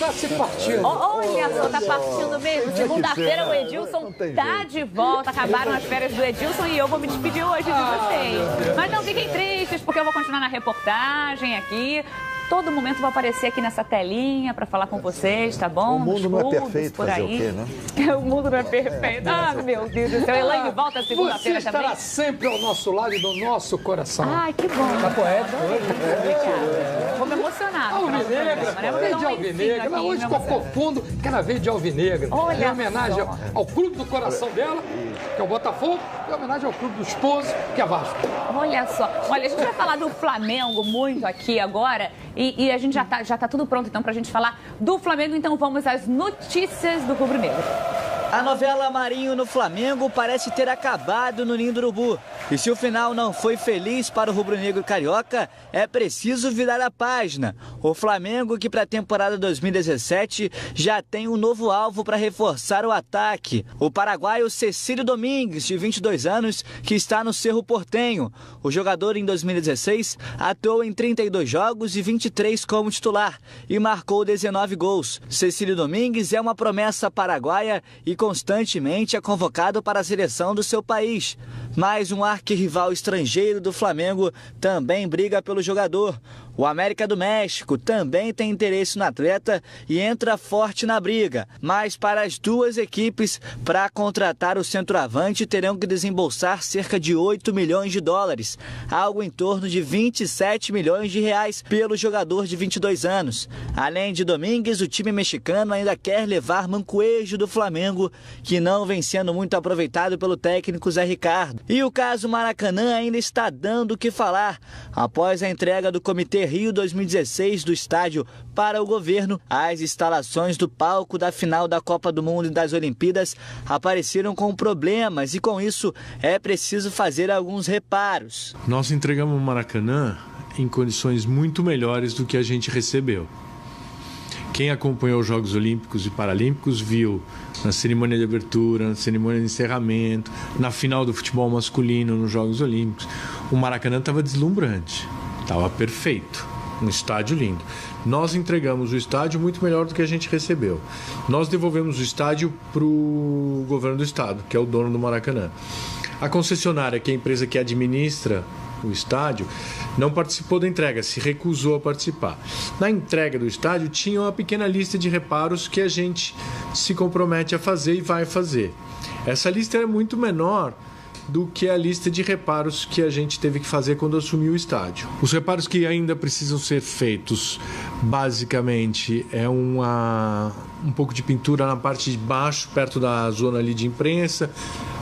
tá se partindo. Olha só, tá partindo mesmo. Segunda-feira o Edilson tá de volta. Acabaram as férias do Edilson e eu vou me despedir hoje de vocês. Mas não fiquem tristes, porque eu vou continuar na reportagem aqui. Todo momento vou aparecer aqui nessa telinha para falar com vocês, tá bom? O mundo não é perfeito, por fazer aí. O quê, né? O mundo não é perfeito. Ah, meu Deus do céu. Elaine volta segunda-feira também. Você estará sempre ao nosso lado e no nosso coração. Ai, que bom. Tá poético hoje? Vou me emocionar. Alvinegra, verde alvinegra. Hoje cocô fundo, aquela verde alvinegra. Olha, em homenagem ao clube do coração dela, que é o Botafogo, e em homenagem ao clube do esposo, que é Vasco. Olha só. Olha, a gente vai falar do Flamengo muito aqui agora. E a gente já tá tudo pronto, então, pra gente falar do Flamengo. Então, vamos às notícias do Rubro Negro. A novela Marinho no Flamengo parece ter acabado no Ninho do Urubu. E se o final não foi feliz para o rubro-negro carioca, é preciso virar a página. O Flamengo, que para a temporada 2017 já tem um novo alvo para reforçar o ataque. O paraguaio Cecílio Domingues, de 22 anos, que está no Cerro Porteño. O jogador, em 2016, atuou em 32 jogos e 23 como titular e marcou 19 gols. Cecílio Domingues é uma promessa paraguaia e constantemente é convocado para a seleção do seu país. Mas um arquirrival estrangeiro do Flamengo também briga pelo jogador. O América do México também tem interesse no atleta e entra forte na briga. Mas para as duas equipes, para contratar o centroavante, terão que desembolsar cerca de 8 milhões de dólares, algo em torno de 27 milhões de reais pelo jogador de 22 anos. Além de Domingues, o time mexicano ainda quer levar Mancoejo do Flamengo, que não vem sendo muito aproveitado pelo técnico Zé Ricardo. E o caso Maracanã ainda está dando o que falar. Após a entrega do Comitê Rio 2016 do estádio para o governo, as instalações do palco da final da Copa do Mundo e das Olimpíadas apareceram com problemas e com isso é preciso fazer alguns reparos. Nós entregamos o Maracanã em condições muito melhores do que a gente recebeu. Quem acompanhou os Jogos Olímpicos e Paralímpicos viu na cerimônia de abertura, na cerimônia de encerramento, na final do futebol masculino nos Jogos Olímpicos, o Maracanã estava deslumbrante, estava perfeito, um estádio lindo. Nós entregamos o estádio muito melhor do que a gente recebeu. Nós devolvemos o estádio para o governo do estado, que é o dono do Maracanã. A concessionária, que é a empresa que administra o estádio, não participou da entrega, se recusou a participar. Na entrega do estádio tinha uma pequena lista de reparos que a gente se compromete a fazer e vai fazer. Essa lista é muito menor do que a lista de reparos que a gente teve que fazer quando assumiu o estádio. Os reparos que ainda precisam ser feitos, basicamente, é um pouco de pintura na parte de baixo, perto da zona ali de imprensa,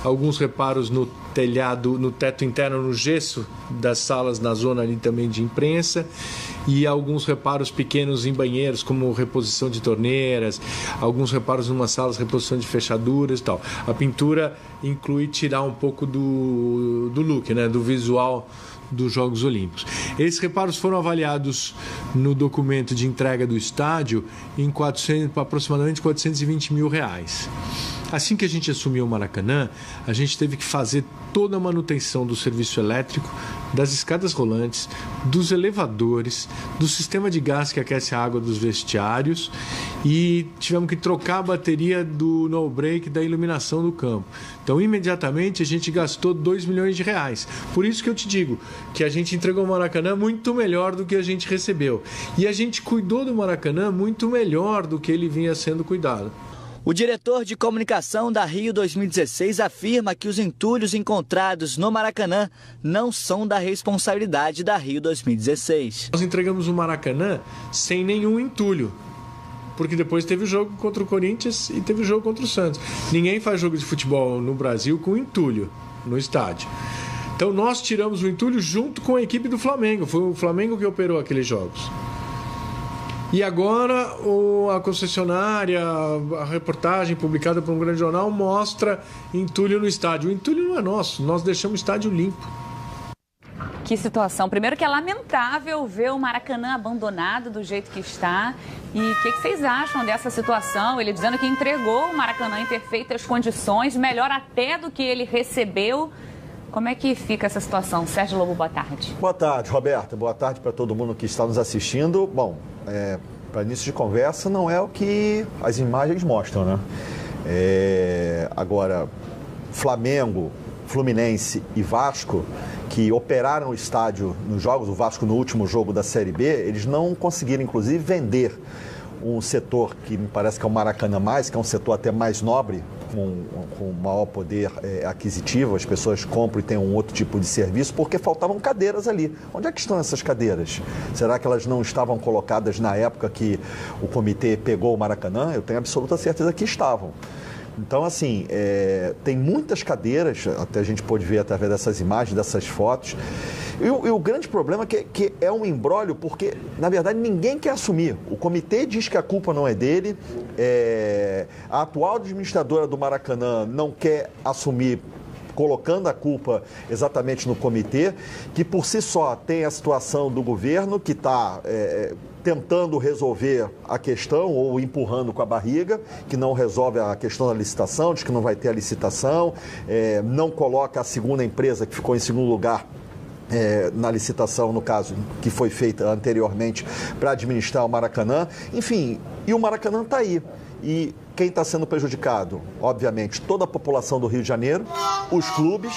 alguns reparos no telhado, no teto interno, no gesso das salas, na zona ali também de imprensa, e alguns reparos pequenos em banheiros, como reposição de torneiras, alguns reparos em umas salas, reposição de fechaduras e tal. A pintura inclui tirar um pouco do look, né, do visual dos Jogos Olímpicos. Esses reparos foram avaliados no documento de entrega do estádio em aproximadamente 420 mil reais. Assim que a gente assumiu o Maracanã, a gente teve que fazer toda a manutenção do serviço elétrico, das escadas rolantes, dos elevadores, do sistema de gás que aquece a água dos vestiários e tivemos que trocar a bateria do no-break da iluminação do campo. Então, imediatamente, a gente gastou 2 milhões de reais. Por isso que eu te digo que a gente entregou o Maracanã muito melhor do que a gente recebeu. E a gente cuidou do Maracanã muito melhor do que ele vinha sendo cuidado. O diretor de comunicação da Rio 2016 afirma que os entulhos encontrados no Maracanã não são da responsabilidade da Rio 2016. Nós entregamos o Maracanã sem nenhum entulho, porque depois teve o jogo contra o Corinthians e teve o jogo contra o Santos. Ninguém faz jogo de futebol no Brasil com entulho no estádio. Então nós tiramos o entulho junto com a equipe do Flamengo. Foi o Flamengo que operou aqueles jogos. E agora a concessionária, a reportagem publicada por um grande jornal mostra entulho no estádio. O entulho não é nosso, nós deixamos o estádio limpo. Que situação. Primeiro que é lamentável ver o Maracanã abandonado do jeito que está. E o que vocês acham dessa situação? Ele dizendo que entregou o Maracanã em perfeitas condições, melhor até do que ele recebeu. Como é que fica essa situação? Sérgio Lobo, boa tarde. Boa tarde, Roberta. Boa tarde para todo mundo que está nos assistindo. Bom, para início de conversa, não é o que as imagens mostram, né? Agora, Flamengo, Fluminense e Vasco, que operaram o estádio nos jogos, o Vasco no último jogo da Série B, eles não conseguiram, inclusive, vender um setor que me parece que é o Maracanã+, que é um setor até mais nobre, com maior poder aquisitivo, as pessoas compram e têm um outro tipo de serviço, porque faltavam cadeiras ali. Onde é que estão essas cadeiras? Será que elas não estavam colocadas na época que o comitê pegou o Maracanã? Eu tenho absoluta certeza que estavam. Então, assim, tem muitas cadeiras, até a gente pôde ver através dessas imagens, dessas fotos. E o grande problema é que é um imbróglio, porque, na verdade, ninguém quer assumir. O comitê diz que a culpa não é dele, a atual administradora do Maracanã não quer assumir, colocando a culpa exatamente no comitê, que por si só tem a situação do governo, que está tentando resolver a questão ou empurrando com a barriga, que não resolve a questão da licitação, diz que não vai ter a licitação, não coloca a segunda empresa que ficou em segundo lugar na licitação, no caso, que foi feita anteriormente para administrar o Maracanã. Enfim, e o Maracanã está aí. E quem está sendo prejudicado? Obviamente, toda a população do Rio de Janeiro, os clubes.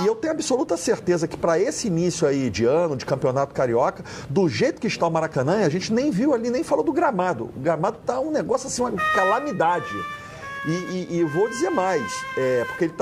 E eu tenho absoluta certeza que para esse início aí de ano, de campeonato carioca, do jeito que está o Maracanã, a gente nem viu ali, nem falou do gramado. O gramado está um negócio assim, uma calamidade. E vou dizer mais, porque ele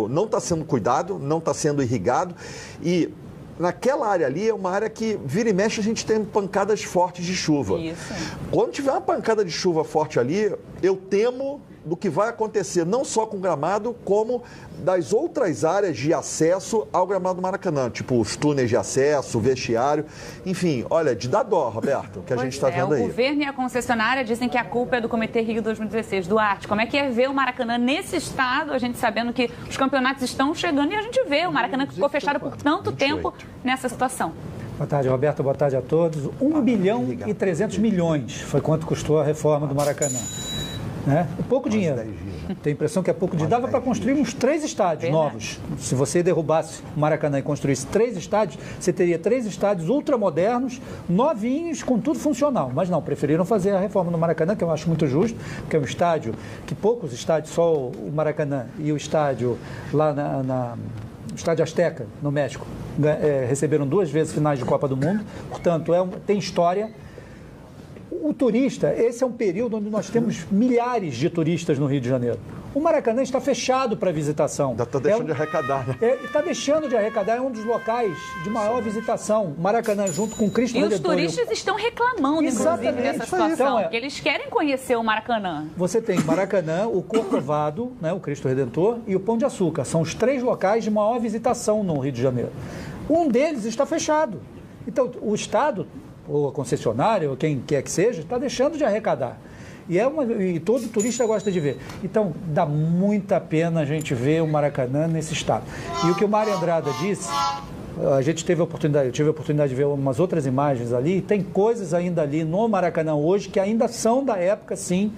não está sendo cuidado, não está sendo irrigado. E naquela área ali é uma área que vira e mexe a gente tem pancadas fortes de chuva. Isso. Quando tiver uma pancada de chuva forte ali, eu temo do que vai acontecer, não só com o gramado, como das outras áreas de acesso ao gramado do Maracanã, tipo os túneis de acesso, o vestiário, enfim, olha, de dar dó, Roberto, que a gente está vendo aí. O governo e a concessionária dizem que a culpa é do Comitê Rio 2016. Duarte, como é que é ver o Maracanã nesse estado, a gente sabendo que os campeonatos estão chegando e a gente vê o Maracanã que ficou fechado por tanto tempo nessa situação? Boa tarde, Roberto. Boa tarde a todos. 1 bilhão e 300 milhões foi quanto custou a reforma do Maracanã. Pouco dinheiro. Tem a impressão que é pouco dinheiro. Dava para construir uns 3 estádios novos. Se você derrubasse o Maracanã e construísse 3 estádios, você teria 3 estádios ultramodernos, novinhos, com tudo funcional. Mas não, preferiram fazer a reforma do Maracanã, que eu acho muito justo, que é um estádio que poucos estádios, só o Maracanã e o estádio lá o Estádio Azteca, no México, receberam 2 vezes finais de Copa do Mundo. Portanto, tem história. O turista, esse é um período onde nós temos milhares de turistas no Rio de Janeiro. O Maracanã está fechado para visitação. Está deixando de arrecadar, né? Está deixando de arrecadar, é um dos locais de maior visitação. O Maracanã junto com o Cristo Redentor. E os turistas estão reclamando, inclusive, dessa situação, porque eles querem conhecer o Maracanã. Você tem Maracanã, o Corcovado, o Cristo Redentor e o Pão de Açúcar. São os 3 locais de maior visitação no Rio de Janeiro. Um deles está fechado. Então, o Estado, ou a concessionária, ou quem quer que seja, está deixando de arrecadar. E todo turista gosta de ver. Então, dá muita pena a gente ver o Maracanã nesse estado. E o que o Mário Andrada disse, eu tive a oportunidade de ver umas outras imagens ali, tem coisas ainda ali no Maracanã hoje que ainda são da época, sim,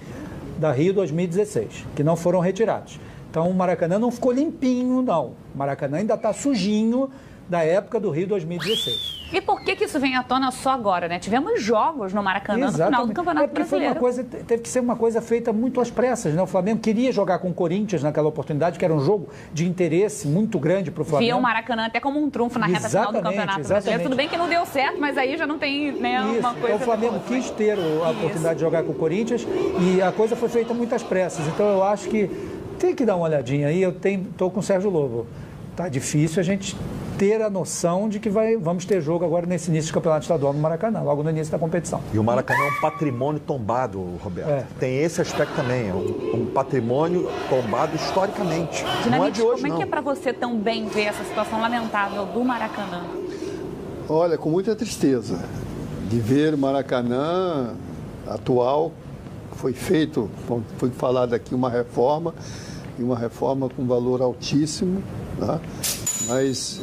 da Rio 2016, que não foram retirados. Então, o Maracanã não ficou limpinho, não. O Maracanã ainda está sujinho da época do Rio 2016. E por que isso vem à tona só agora, né? Tivemos jogos no Maracanã no final do Campeonato Brasileiro. Teve que ser uma coisa feita muito às pressas, né? O Flamengo queria jogar com o Corinthians naquela oportunidade, que era um jogo de interesse muito grande para o Flamengo. Via o Maracanã até como um trunfo na reta final do Campeonato Brasileiro. Tudo bem que não deu certo, mas aí já não tem, né, uma coisa... Então o Flamengo quis ter a oportunidade de jogar com o Corinthians e a coisa foi feita muito às pressas. Então eu acho que tem que dar uma olhadinha aí. Eu estou com o Sérgio Lobo. Tá difícil a gente ter a noção de que vamos ter jogo agora nesse início do Campeonato Estadual no Maracanã, logo no início da competição. E o Maracanã é um patrimônio tombado, Roberto. Tem esse aspecto também, é um patrimônio tombado historicamente. Não é de hoje, como é que é para você também ver essa situação lamentável do Maracanã? Olha, com muita tristeza de ver o Maracanã atual, foi falado aqui uma reforma, e uma reforma com valor altíssimo, tá? Mas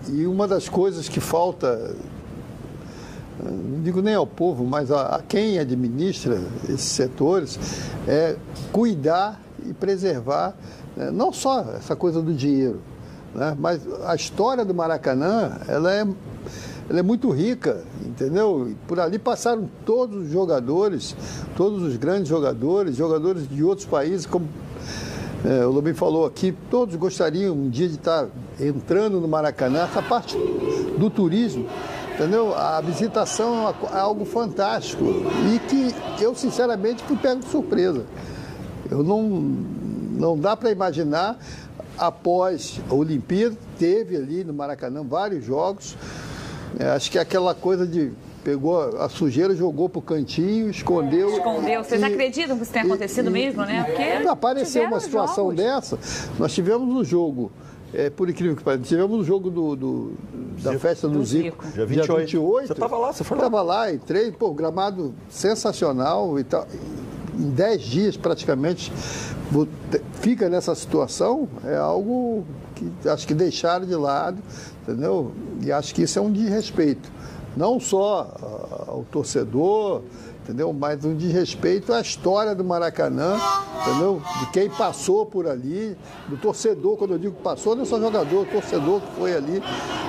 e uma das coisas que falta, não digo nem ao povo, mas a quem administra esses setores, é cuidar e preservar, não só essa coisa do dinheiro, né? Mas a história do Maracanã, ela ela é muito rica, entendeu? E por ali passaram todos os jogadores, todos os grandes jogadores, jogadores de outros países, como o Lobinho falou aqui, todos gostariam um dia de estar entrando no Maracanã. Essa parte do turismo, entendeu? A visitação é algo fantástico e que eu, sinceramente, fui pego de surpresa. Eu não dá para imaginar, após a Olimpíada, teve ali no Maracanã vários jogos. Acho que é aquela coisa de pegou a sujeira, jogou para o cantinho, escondeu. Vocês acreditam que isso tenha acontecido mesmo, né? Porque apareceu uma situação dessa. Nós tivemos um jogo, por incrível que pareça, tivemos um jogo da festa do Zico. Dia 28. Você estava lá? Você foi lá? Estava lá, entrei, gramado sensacional e tal. Em 10 dias, praticamente, fica nessa situação, é algo que acho que deixaram de lado, entendeu? E acho que isso é um desrespeito. Não só ao torcedor, entendeu? Mas um desrespeito à história do Maracanã, entendeu? De quem passou por ali, do torcedor, quando eu digo passou, não é só jogador, torcedor que foi ali,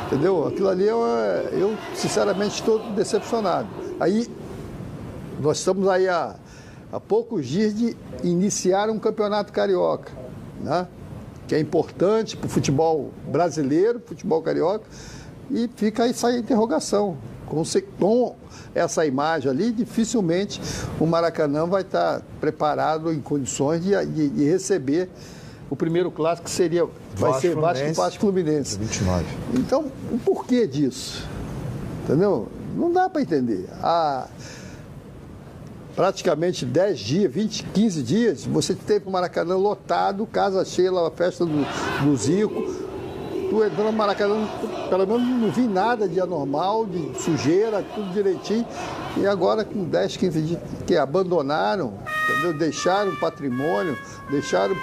entendeu? Aquilo ali, eu sinceramente estou decepcionado. Aí, nós estamos aí há poucos dias de iniciar um campeonato carioca, né? Que é importante para o futebol brasileiro, futebol carioca, e fica aí essa interrogação. Com essa imagem ali, dificilmente o Maracanã vai estar preparado em condições de receber o primeiro clássico, que vai ser Vasco Fluminense. 29. Então, o porquê disso? Entendeu? Não dá para entender. Há praticamente 10 dias, 20, 15 dias, você teve o Maracanã lotado, casa cheia, a festa do Zico. Tu entrou no Maracanã, pelo menos não vi nada de anormal, de sujeira, tudo direitinho. E agora, com 10, 15 dias, que abandonaram, entendeu? Deixaram patrimônio, deixaram...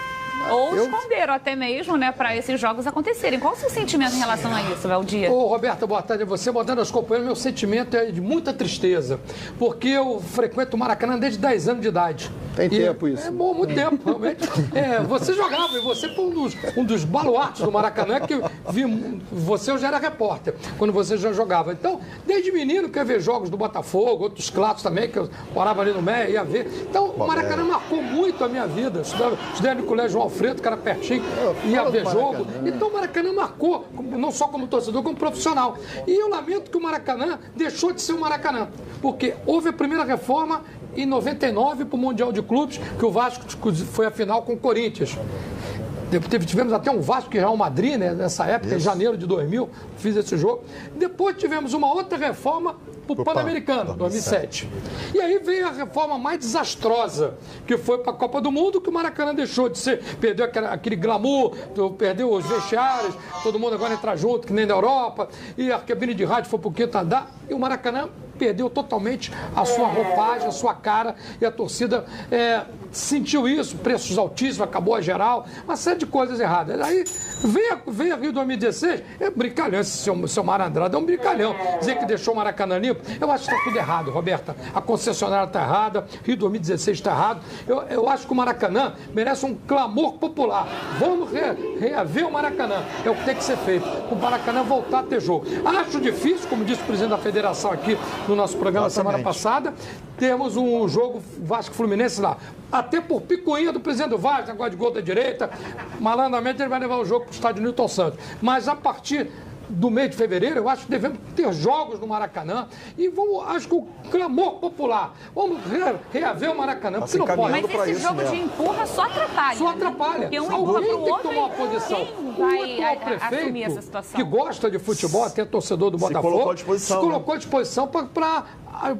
Ou esconderam até mesmo, né, para esses jogos acontecerem. Qual o seu sentimento em relação a isso, Valdir? Ô, Roberta, boa tarde a você. Boa tarde aos companheiros. Meu sentimento é de muita tristeza, porque eu frequento o Maracanã desde 10 anos de idade. Tem tempo isso. É bom, muito tempo, realmente. Você jogava, e você foi um dos baluartes do Maracanã, que eu já era repórter, quando você já jogava. Então, desde menino, quer ver jogos do Botafogo, outros clássicos também, que eu morava ali no Meia, ia ver. Então, o Maracanã marcou muito a minha vida. Estudei no Colégio João Alfredo, que era pertinho, ia ver jogo. Então, o Maracanã marcou, não só como torcedor, como profissional. E eu lamento que o Maracanã deixou de ser o Maracanã, porque houve a primeira reforma em 99 para o Mundial de Clubes, que o Vasco foi a final com o Corinthians. Tivemos até um Vasco e Real Madrid, né, nessa época, em janeiro de 2000, fiz esse jogo. Depois tivemos uma outra reforma para o Pan-Americano, 2007. E aí veio a reforma mais desastrosa, que foi para a Copa do Mundo, que o Maracanã deixou de ser, perdeu aquele glamour, perdeu os vestiários, todo mundo agora entra junto, que nem na Europa, e a cabine de rádio foi para o quinto andar, e o Maracanã perdeu totalmente a sua roupagem, a sua cara, e a torcida sentiu isso, preços altíssimos, acabou a geral, uma série de coisas erradas. Aí veio a Rio 2016, é brincalhão, esse seu Mário Andrade é um brincalhão, dizer que deixou o Maracanã limpo, eu acho que está tudo errado, Roberta, a concessionária está errada, Rio 2016 está errado, eu acho que o Maracanã merece um clamor popular, vamos reaver o Maracanã, é o que tem que ser feito, o Maracanã voltar a ter jogo. Acho difícil, como disse o presidente da federação aqui no nosso programa semana passada, temos um jogo Vasco-Fluminense lá. Até por picuinha do presidente do Vasco, negócio de gol da direita, malandramente ele vai levar o jogo para o estádio Newton Santos. Mas a partir do mês de fevereiro, eu acho que devemos ter jogos no Maracanã e acho que o clamor popular, vamos reaver o Maracanã, porque não pode. Mas esse jogo de empurra só atrapalha. Só atrapalha. Porque um alguém tem que outro, tomar uma posição. Vai o atual assumir essa prefeito, situação. que gosta de futebol, até torcedor do Botafogo, se colocou à disposição para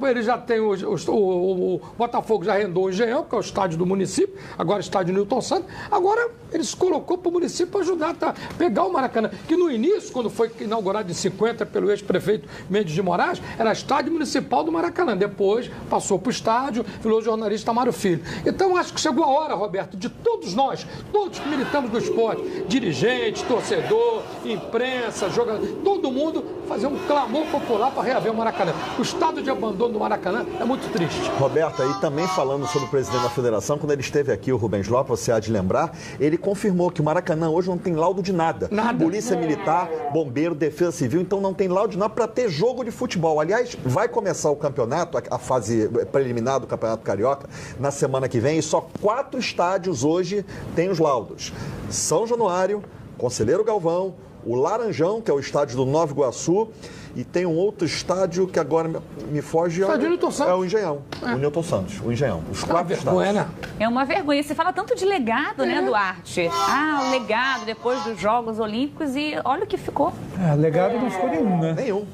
ele já tem o Botafogo já arrendou o Engenhão, que é o estádio do município, agora o estádio Newton Santos, agora ele se colocou para o município para ajudar a pegar o Maracanã, que no início, quando foi inaugurado em 50 pelo ex-prefeito Mendes de Moraes, era estádio municipal do Maracanã, depois passou para o estádio, virou jornalista Mário Filho. Então acho que chegou a hora, Roberto, de todos nós, todos que militamos no esporte, dirigente, torcedor, imprensa, jogador, todo mundo fazer um clamor popular para reaver o Maracanã. O estado de abandono do Maracanã é muito triste. Roberta, e também falando sobre o presidente da federação, quando ele esteve aqui, o Rubens Lopes, você há de lembrar, ele confirmou que o Maracanã hoje não tem laudo de nada. Nada. Polícia Militar, bombeiro, engenheiro, defesa civil, então não tem laudo de nada para ter jogo de futebol. Aliás, vai começar o campeonato, a fase preliminar do Campeonato Carioca, na semana que vem, e só 4 estádios hoje têm os laudos. São Januário, Conselheiro Galvão, o Laranjão, que é o estádio do Nova Iguaçu, e tem um outro estádio que agora me foge. Estádio Newton Santos. É o Engenhão. O Newton Santos, o Engenhão. Os 4 estádios. Né? É uma vergonha. Você fala tanto de legado, né, Duarte? O legado depois dos Jogos Olímpicos e olha o que ficou. Legado não ficou nenhum, né? Nenhum.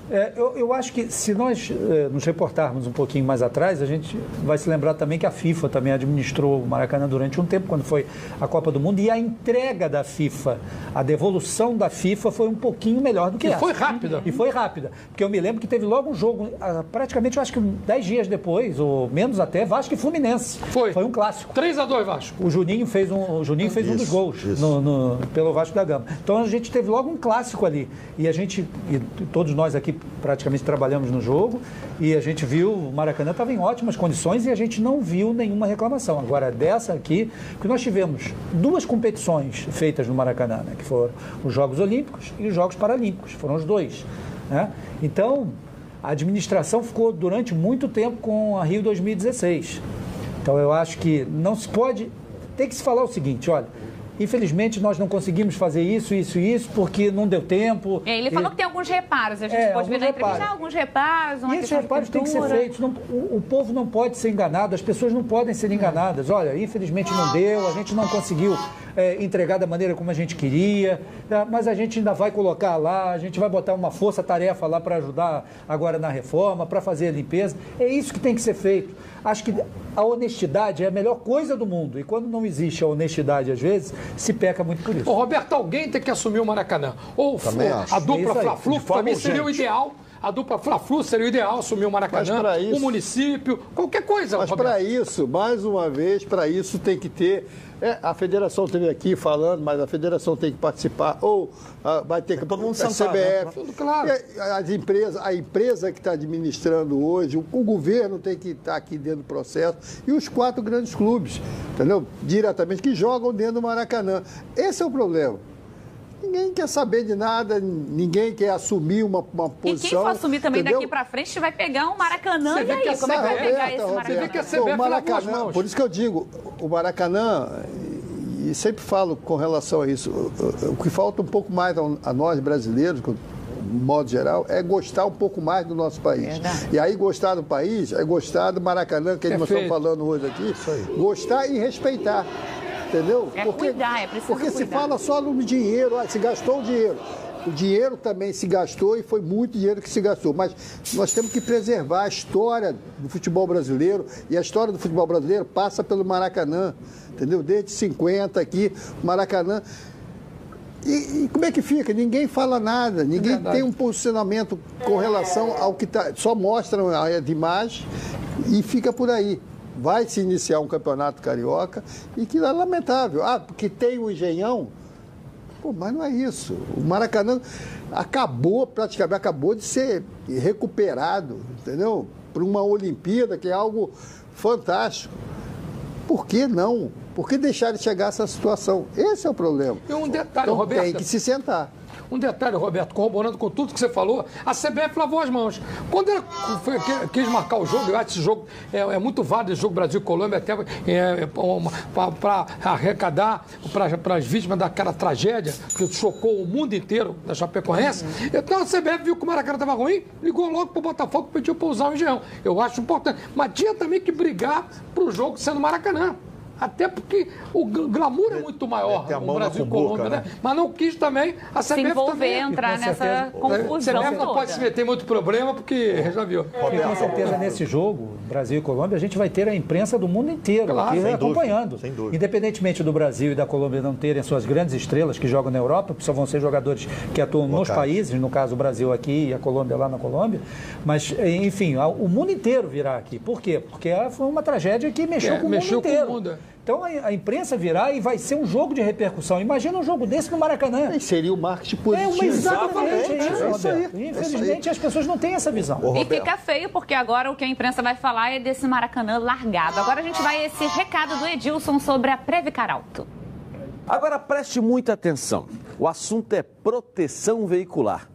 Eu acho que se nós nos reportarmos um pouquinho mais atrás, a gente vai se lembrar também que a FIFA também administrou o Maracanã durante um tempo, quando foi a Copa do Mundo, e a entrega da FIFA, a devolução da FIFA foi um pouquinho melhor do que essa. Foi rápida. E foi rápida. Porque eu me lembro que teve logo um jogo, praticamente, eu acho que 10 dias depois, ou menos até, Vasco e Fluminense. Foi um clássico. 3-2 Vasco. O Juninho fez um dos gols pelo Vasco da Gama. Então a gente teve logo um clássico ali. E todos nós aqui praticamente trabalhamos no jogo, e a gente viu, o Maracanã estava em ótimas condições e a gente não viu nenhuma reclamação. Agora, dessa aqui, porque nós tivemos 2 competições feitas no Maracanã, né, que foram os Jogos Olímpicos e os Jogos Paralímpicos. Foram os 2. Né? Então, a administração ficou durante muito tempo com a Rio 2016. Então, eu acho que não se pode... Tem que se falar o seguinte, olha, infelizmente nós não conseguimos fazer isso, porque não deu tempo. Ele falou que tem alguns reparos, a gente pode ver na entrevista alguns reparos, uma e esses reparos têm que ser feitos. O povo não pode ser enganado, as pessoas não podem ser enganadas. Olha, infelizmente não deu, a gente não conseguiu entregar da maneira como a gente queria, mas a gente ainda vai colocar lá, a gente vai botar uma força-tarefa lá para ajudar agora na reforma, para fazer a limpeza. É isso que tem que ser feito. Acho que a honestidade é a melhor coisa do mundo. E quando não existe a honestidade, às vezes, se peca muito por isso. Ô, Roberto, alguém tem que assumir o Maracanã. Ou a dupla Fla-Flu também seria o ideal. A dupla Fla-Flu seria o ideal, assumir o Maracanã, o município, qualquer coisa. Mas para isso, mais uma vez, para isso tem que ter... a federação esteve aqui falando, mas a federação tem que participar, ou vai ter que... Todo mundo a sentar, CBF, né? Tudo claro. A empresa que está administrando hoje, o governo tem que estar aqui dentro do processo, e os 4 grandes clubes, entendeu? Diretamente, que jogam dentro do Maracanã. Esse é o problema. Ninguém quer saber de nada, ninguém quer assumir uma posição. E quem for assumir também daqui para frente vai pegar um Maracanã, e aí? Como é que vai pegar esse Maracanã? Você vê que a CBF Maracanã, nas mãos. por isso que eu digo, o Maracanã, e sempre falo com relação a isso, o que falta um pouco mais a nós brasileiros, de modo geral, é gostar um pouco mais do nosso país. Verdade. E aí gostar do país é gostar do Maracanã, que nós estamos falando hoje aqui, gostar e respeitar. Entendeu? É preciso porque cuidar. se fala só no dinheiro, se gastou o dinheiro. O dinheiro também se gastou e foi muito dinheiro que se gastou. Mas nós temos que preservar a história do futebol brasileiro, e a história do futebol brasileiro passa pelo Maracanã, entendeu? Desde 50 aqui, o Maracanã. E como é que fica? Ninguém fala nada, ninguém tem um posicionamento com relação ao que está. Só mostram a imagem e fica por aí. Vai se iniciar um campeonato carioca e que é lamentável. Porque tem o Engenhão. Pô, mas não é isso. O Maracanã praticamente acabou de ser recuperado, entendeu? Para uma Olimpíada, que é algo fantástico. Por que não? Por que deixar de chegar a essa situação? Esse é o problema. E um detalhe, então, Roberto. tem que se sentar. Um detalhe, Roberto, corroborando com tudo que você falou, a CBF lavou as mãos. Quando ela quis marcar o jogo, eu acho que esse jogo é muito válido, esse jogo Brasil e Colômbia, até para arrecadar para as vítimas daquela tragédia que chocou o mundo inteiro da Chapecoense. Então a CBF viu que o Maracanã estava ruim, ligou logo para o Botafogo e pediu para usar o Engenhão. Eu acho importante. Mas tinha também que brigar para o jogo sendo Maracanã. Até porque o glamour é muito maior no Brasil e Colômbia, né? Mas não quis também a CBF se envolver, também entrar nessa confusão A CBF não pode se meter em muito problema, porque já viu. E com certeza nesse jogo, Brasil e Colômbia, a gente vai ter a imprensa do mundo inteiro aqui acompanhando. Sem dúvida. Independentemente do Brasil e da Colômbia não terem suas grandes estrelas que jogam na Europa, só vão ser jogadores que atuam nos países, no caso o Brasil aqui e a Colômbia lá na Colômbia, mas enfim, o mundo inteiro virá aqui. Por quê? Porque foi uma tragédia que mexeu com o mundo inteiro. Então a imprensa virá e vai ser um jogo de repercussão. Imagina um jogo desse no Maracanã. E seria o marketing positivo. Exatamente isso, Roberto. Infelizmente as pessoas não têm essa visão. E fica feio, porque agora o que a imprensa vai falar é desse Maracanã largado. Agora a gente vai a esse recado do Edilson sobre a Previcar Alto. Agora preste muita atenção. O assunto é proteção veicular.